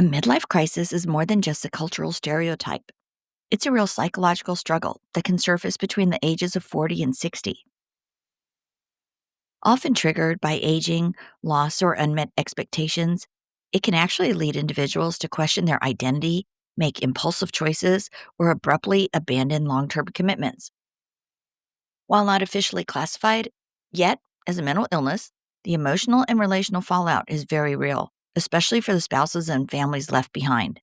A midlife crisis is more than just a cultural stereotype. It's a real psychological struggle that can surface between the ages of 40 and 60. Often triggered by aging, loss, or unmet expectations, it can actually lead individuals to question their identity, make impulsive choices, or abruptly abandon long term commitments. While not officially classified yet as a mental illness, the emotional and relational fallout is very real, especially for the spouses and families left behind.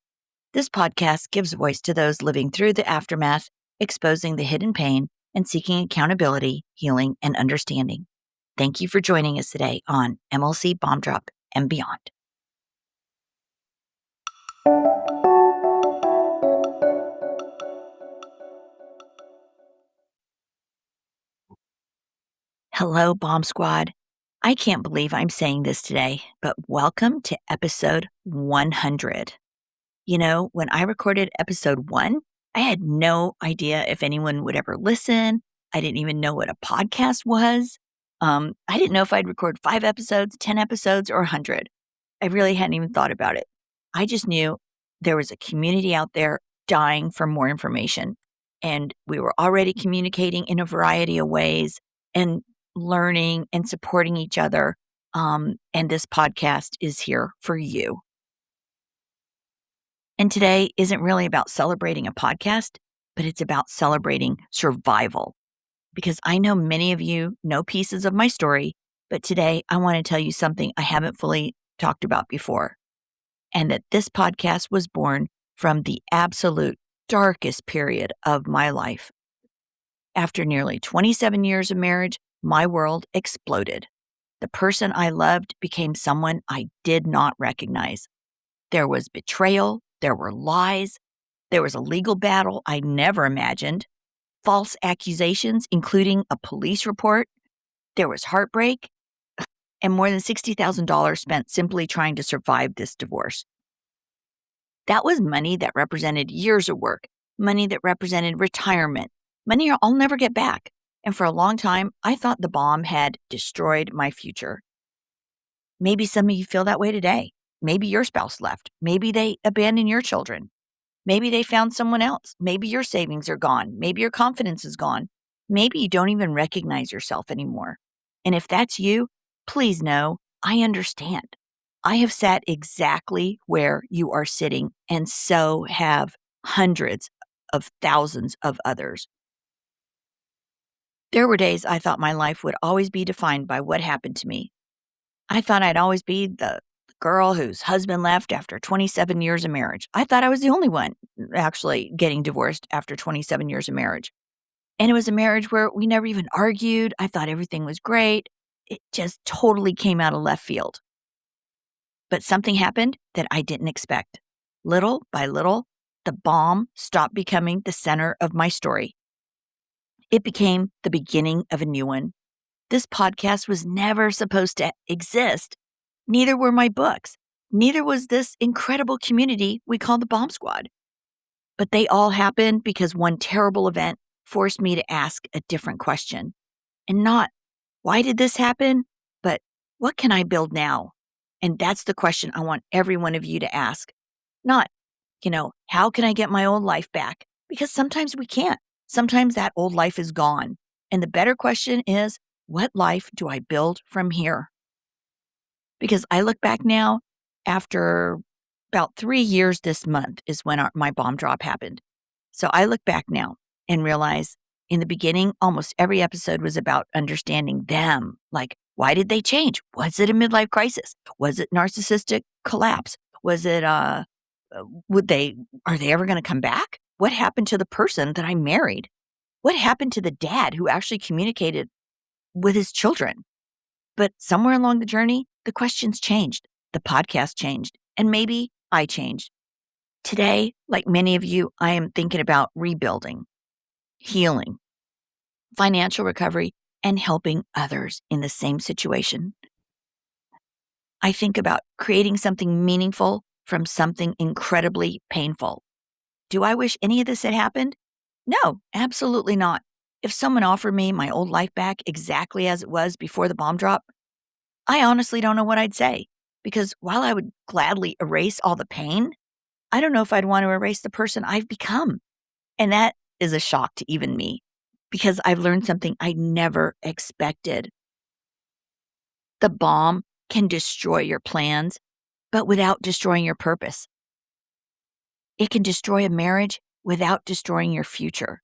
This podcast gives voice to those living through the aftermath, exposing the hidden pain, and seeking accountability, healing, and understanding. Thank you for joining us today on MLC Bomb Drop and Beyond. Hello, Bomb Squad. I can't believe I'm saying this today, but welcome to episode 100. You know, when I recorded episode 1, I had no idea if anyone would ever listen. I didn't even know what a podcast was. I didn't know if I'd record 5 episodes, 10 episodes, or 100. I really hadn't even thought about it. I just knew there was a community out there dying for more information. And we were already communicating in a variety of ways and learning and supporting each other. And this podcast is here for you. And today isn't really about celebrating a podcast, but it's about celebrating survival. Because I know many of you know pieces of my story, but today I want to tell you something I haven't fully talked about before. And that this podcast was born from the absolute darkest period of my life. After nearly 27 years of marriage, my world exploded. The person I loved became someone I did not recognize. There was betrayal, there were lies, there was a legal battle I never imagined, false accusations, including a police report, there was heartbreak, and more than $60,000 spent simply trying to survive this divorce. That was money that represented years of work, money that represented retirement, money I'll never get back. And for a long time, I thought the bomb had destroyed my future. Maybe some of you feel that way today. Maybe your spouse left. Maybe they abandoned your children. Maybe they found someone else. Maybe your savings are gone. Maybe your confidence is gone. Maybe you don't even recognize yourself anymore. And if that's you, please know I understand. I have sat exactly where you are sitting, and so have hundreds of thousands of others. There were days I thought my life would always be defined by what happened to me. I thought I'd always be the girl whose husband left after 27 years of marriage. I thought I was the only one actually getting divorced after 27 years of marriage. And it was a marriage where we never even argued. I thought everything was great. It just totally came out of left field. But something happened that I didn't expect. Little by little, the bomb stopped becoming the center of my story. It became the beginning of a new one. This podcast was never supposed to exist. Neither were my books. Neither was this incredible community we call the Bomb Squad. But they all happened because one terrible event forced me to ask a different question. And not, why did this happen? But what can I build now? And that's the question I want every one of you to ask. Not, how can I get my old life back? Because sometimes we can't. Sometimes that old life is gone. And the better question is, what life do I build from here? Because I look back now, after about 3 years this month is when my bomb drop happened. So I look back now and realize in the beginning, almost every episode was about understanding them. Like, why did they change? Was it a midlife crisis? Was it narcissistic collapse? Was it, are they ever going to come back? What happened to the person that I married? What happened to the dad who actually communicated with his children? But somewhere along the journey, the questions changed, the podcast changed, and maybe I changed. Today, like many of you, I am thinking about rebuilding, healing, financial recovery, and helping others in the same situation. I think about creating something meaningful from something incredibly painful. Do I wish any of this had happened? No, absolutely not. If someone offered me my old life back exactly as it was before the bomb drop, I honestly don't know what I'd say. Because while I would gladly erase all the pain, I don't know if I'd want to erase the person I've become. And that is a shock to even me because I've learned something I never expected. The bomb can destroy your plans, but without destroying your purpose. It can destroy a marriage without destroying your future.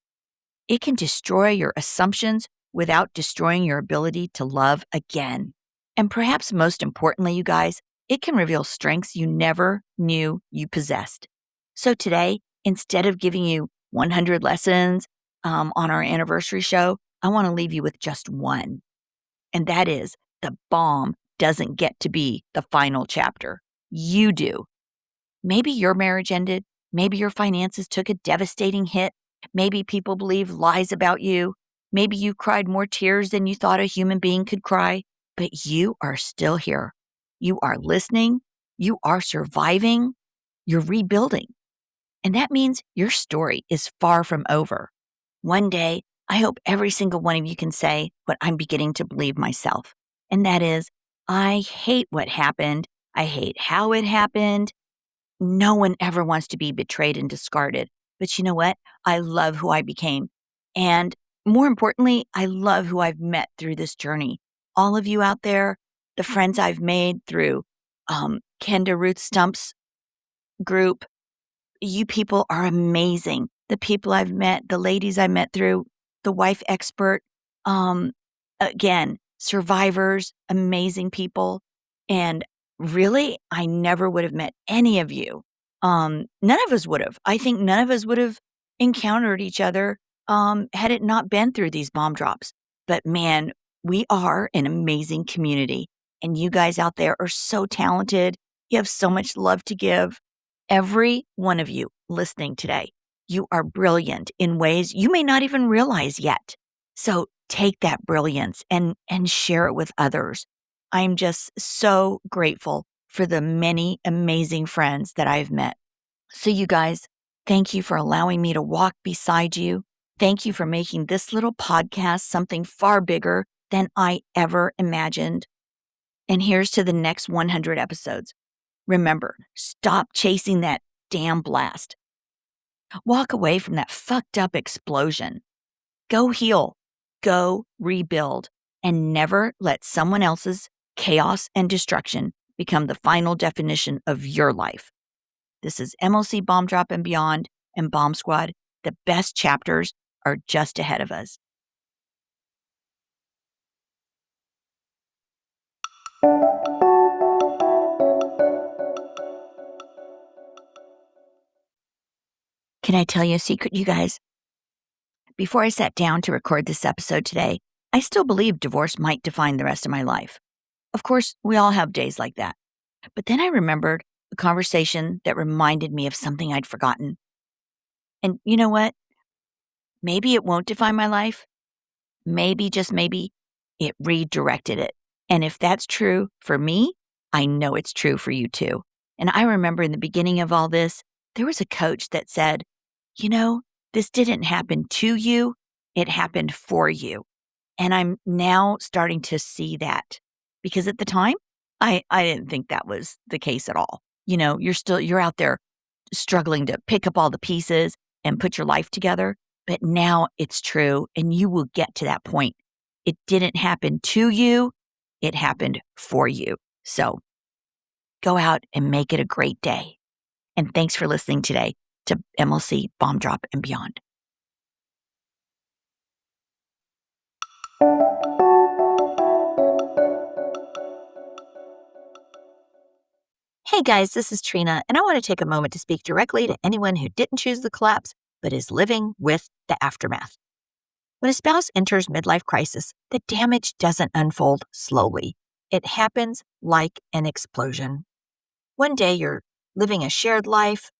It can destroy your assumptions without destroying your ability to love again. And perhaps most importantly, you guys, it can reveal strengths you never knew you possessed. So today, instead of giving you 100 lessons on our anniversary show, I want to leave you with just one. And that is the bomb doesn't get to be the final chapter. You do. Maybe your marriage ended. Maybe your finances took a devastating hit. Maybe people believe lies about you. Maybe you cried more tears than you thought a human being could cry. But you are still here. You are listening. You are surviving. You're rebuilding. And that means your story is far from over. One day, I hope every single one of you can say what I'm beginning to believe myself. And that is, I hate what happened. I hate how it happened. No one ever wants to be betrayed and discarded. But you know what? I love who I became. And more importantly, I love who I've met through this journey. All of you out there, the friends I've made through Kenda Ruth Stump's group, you people are amazing. The people I've met, the ladies I met through the wife expert, um, again, survivors, amazing people. And really, I never would have met any of you. None of us would have. I think none of us would have encountered each other had it not been through these bomb drops. But man, we are an amazing community. And you guys out there are so talented. You have so much love to give. Every one of you listening today, you are brilliant in ways you may not even realize yet. So take that brilliance and share it with others. I'm just so grateful for the many amazing friends that I've met. So you guys, thank you for allowing me to walk beside you. Thank you for making this little podcast something far bigger than I ever imagined. And here's to the next 100 episodes. Remember, stop chasing that damn blast. Walk away from that fucked up explosion. Go heal, go rebuild, and never let someone else's chaos and destruction become the final definition of your life. This is MLC Bomb Drop and Beyond and Bomb Squad. The best chapters are just ahead of us. Can I tell you a secret, you guys? Before I sat down to record this episode today, I still believed divorce might define the rest of my life. Of course, we all have days like that. But then I remembered a conversation that reminded me of something I'd forgotten. And you know what? Maybe it won't define my life. Maybe, just maybe, it redirected it. And if that's true for me, I know it's true for you too. And I remember in the beginning of all this, there was a coach that said, you know, this didn't happen to you, it happened for you. And I'm now starting to see that because at the time, I didn't think that was the case at all. You know, you're out there struggling to pick up all the pieces and put your life together. But now it's true, and you will get to that point. It didn't happen to you, it happened for you. So go out and make it a great day. And thanks for listening today to MLC Bomb Drop and Beyond. Hey guys, this is Trina, and I want to take a moment to speak directly to anyone who didn't choose the collapse but is living with the aftermath. When a spouse enters midlife crisis, the damage doesn't unfold slowly. It happens like an explosion. One day you're living a shared life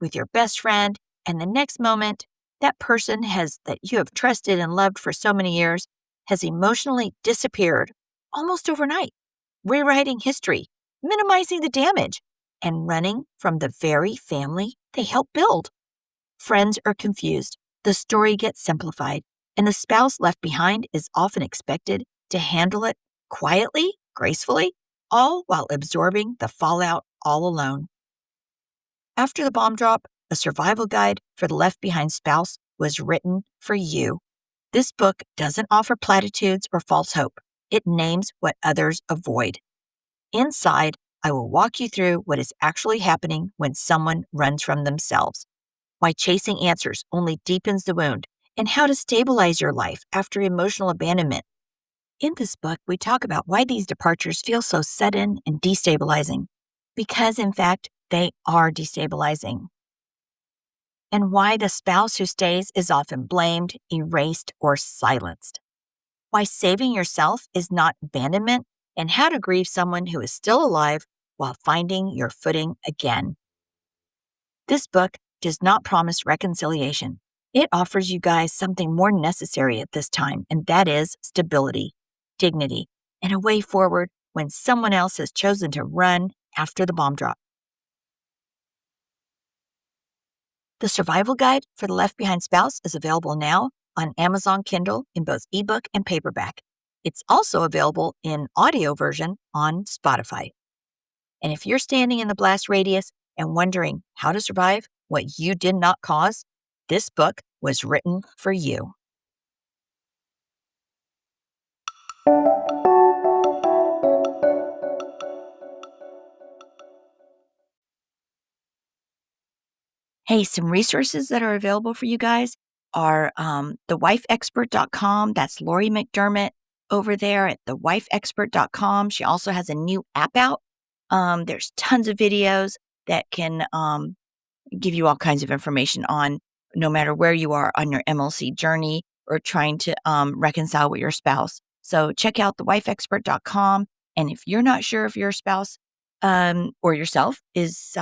with your best friend, and the next moment, that person that you have trusted and loved for so many years has emotionally disappeared almost overnight, rewriting history, minimizing the damage, and running from the very family they helped build. Friends are confused, the story gets simplified, and the spouse left behind is often expected to handle it quietly, gracefully, all while absorbing the fallout all alone. After the bomb drop, a survival guide for the left behind spouse was written for you. This book doesn't offer platitudes or false hope. It names what others avoid. Inside, I will walk you through what is actually happening when someone runs from themselves, why chasing answers only deepens the wound, and how to stabilize your life after emotional abandonment. In this book, we talk about why these departures feel so sudden and destabilizing, because in fact, they are destabilizing, and why the spouse who stays is often blamed, erased, or silenced. Why saving yourself is not abandonment, and how to grieve someone who is still alive while finding your footing again. This book does not promise reconciliation. It offers you guys something more necessary at this time, and that is stability, dignity, and a way forward when someone else has chosen to run after the bomb drop. The Survival Guide for the Left Behind Spouse is available now on Amazon Kindle in both ebook and paperback. It's also available in audio version on Spotify. And if you're standing in the blast radius and wondering how to survive what you did not cause, this book was written for you. Hey, some resources that are available for you guys are thewifeexpert.com. That's Lori McDermott over there at thewifeexpert.com. She also has a new app out. There's tons of videos that can give you all kinds of information on no matter where you are on your MLC journey or trying to reconcile with your spouse. So check out thewifeexpert.com. And if you're not sure if your spouse or yourself is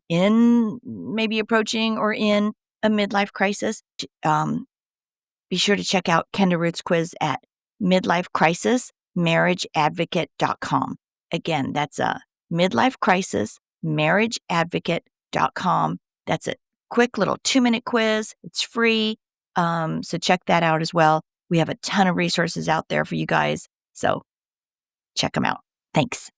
in maybe approaching or in a midlife crisis, be sure to check out Kenda Root's quiz at midlifecrisismarriageadvocate.com. Again, that's a midlifecrisismarriageadvocate.com. That's a quick little 2-minute quiz. It's free. So check that out as well. We have a ton of resources out there for you guys. So check them out. Thanks.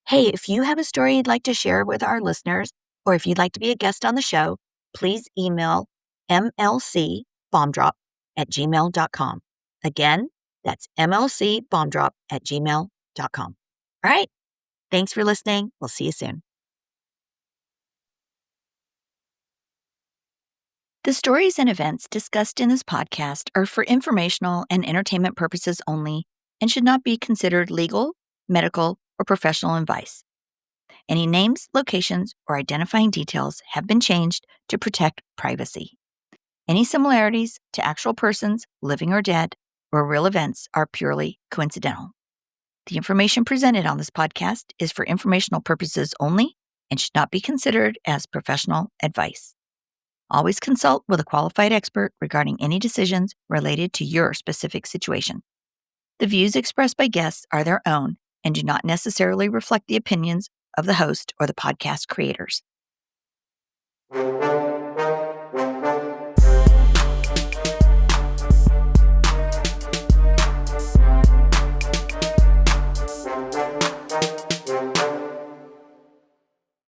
Hey, if you have a story you'd like to share with our listeners, or if you'd like to be a guest on the show, please email mlcbombdrop@gmail.com. Again, that's mlcbombdrop@gmail.com. All right. Thanks for listening. We'll see you soon. The stories and events discussed in this podcast are for informational and entertainment purposes only and should not be considered legal, medical, or professional advice. Any names, locations, or identifying details have been changed to protect privacy. Any similarities to actual persons, living or dead, or real events are purely coincidental. The information presented on this podcast is for informational purposes only and should not be considered as professional advice. Always consult with a qualified expert regarding any decisions related to your specific situation. The views expressed by guests are their own and do not necessarily reflect the opinions of the host or the podcast creators.